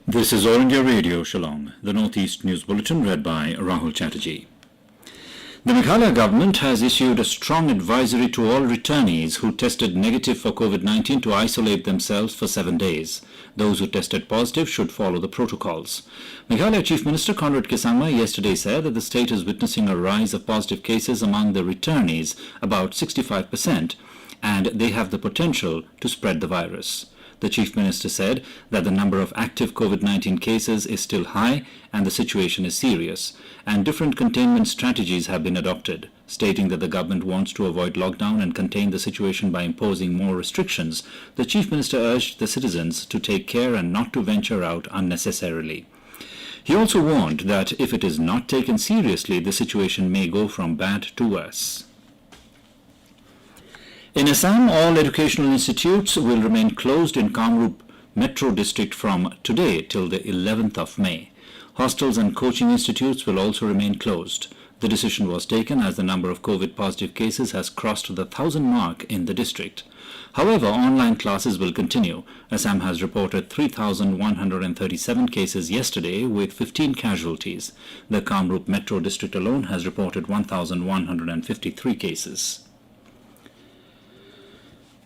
This is All India Radio, Shillong, the Northeast News Bulletin read by Rahul Chatterjee. The Meghalaya Government has issued a strong advisory to all returnees who tested negative for COVID-19 to isolate themselves for 7 days. Those who tested positive should follow the protocols. Meghalaya Chief Minister Conrad yesterday said that the state is witnessing a rise of positive cases among the returnees, about 65%, and they have the potential to spread the virus. The Chief Minister said that the number of active COVID-19 cases is still high and the situation is serious, and different containment strategies have been adopted, stating that the government wants to avoid lockdown and contain the situation by imposing more restrictions. The Chief Minister urged the citizens to take care and not to venture out unnecessarily. He also warned that if it is not taken seriously, the situation may go from bad to worse. In Assam, all educational institutes will remain closed in Kamrup Metro District from today till the 11th of May. Hostels and coaching institutes will also remain closed. The decision was taken as the number of COVID-positive cases has crossed the 1,000 mark in the district. However, online classes will continue. Assam has reported 3,137 cases yesterday with 15 casualties. The Kamrup Metro District alone has reported 1,153 cases.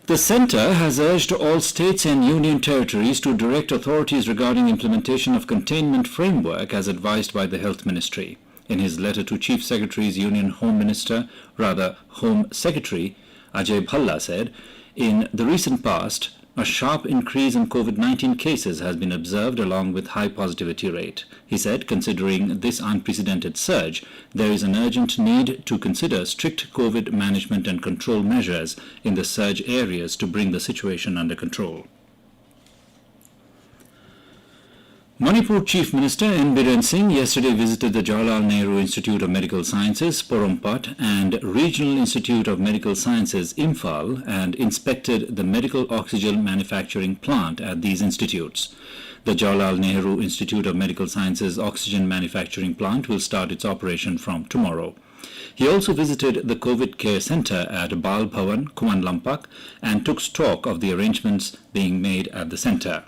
The Centre has urged all states and union territories to direct authorities regarding implementation of containment framework as advised by the Health Ministry. In his letter to Chief Secretary's Union Home Secretary Ajay Bhalla said, in the recent past, a sharp increase in COVID-19 cases has been observed along with high positivity rate. He said, considering this unprecedented surge, there is an urgent need to consider strict COVID management and control measures in the surge areas to bring the situation under control. Manipur Chief Minister Biren Singh yesterday visited the Jawaharlal Nehru Institute of Medical Sciences, Porompat, and Regional Institute of Medical Sciences, Imphal, and inspected the medical oxygen manufacturing plant at these institutes. The Jawaharlal Nehru Institute of Medical Sciences oxygen manufacturing plant will start its operation from tomorrow. He also visited the COVID Care Center at Bal Bhavan, Kumanlampak, and took stock of the arrangements being made at the center.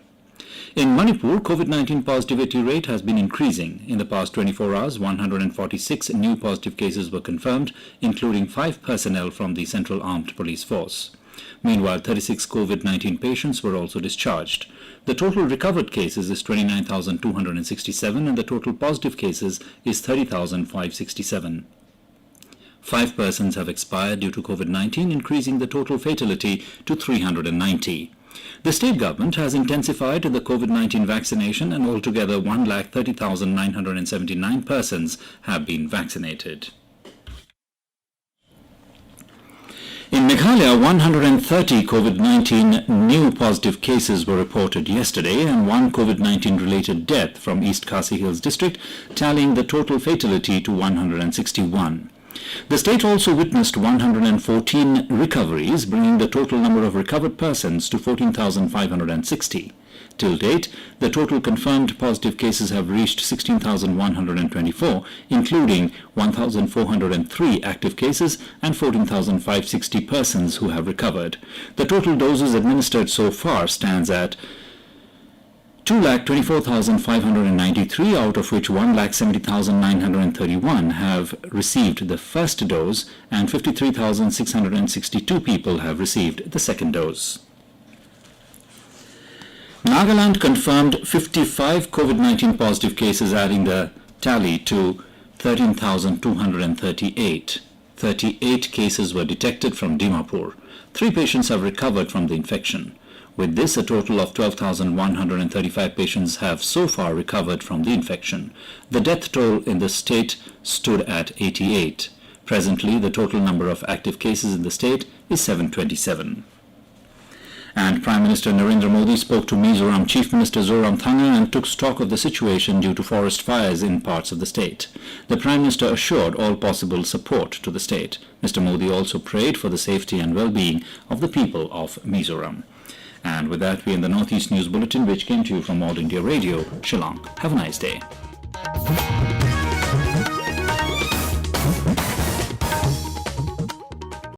In Manipur, COVID-19 positivity rate has been increasing. In the past 24 hours, 146 new positive cases were confirmed, including 5 personnel from the Central Armed Police Force. Meanwhile, 36 COVID-19 patients were also discharged. The total recovered cases is 29,267 and the total positive cases is 30,567. 5 persons have expired due to COVID-19, increasing the total fatality to 390. The state government has intensified the COVID-19 vaccination and altogether 130,979 persons have been vaccinated. In Meghalaya, 130 COVID-19 new positive cases were reported yesterday and 1 COVID-19 related death from East Khasi Hills district, tallying the total fatality to 161. The state also witnessed 114 recoveries, bringing the total number of recovered persons to 14,560. Till date, the total confirmed positive cases have reached 16,124, including 1,403 active cases and 14,560 persons who have recovered. The total doses administered so far stands at 2,24,593, out of which 1,70,931 have received the first dose and 53,662 people have received the second dose. Nagaland confirmed 55 COVID-19 positive cases, adding the tally to 13,238. 38 cases were detected from Dimapur. 3 patients have recovered from the infection. With this, a total of 12,135 patients have so far recovered from the infection. The death toll in the state stood at 88. Presently, the total number of active cases in the state is 727. And Prime Minister Narendra Modi spoke to Mizoram Chief Minister Zoramthanga and took stock of the situation due to forest fires in parts of the state. The Prime Minister assured all possible support to the state. Mr. Modi also prayed for the safety and well-being of the people of Mizoram. And with that, we end the Northeast News Bulletin, which came to you from All India Radio, Shillong. Have a nice day.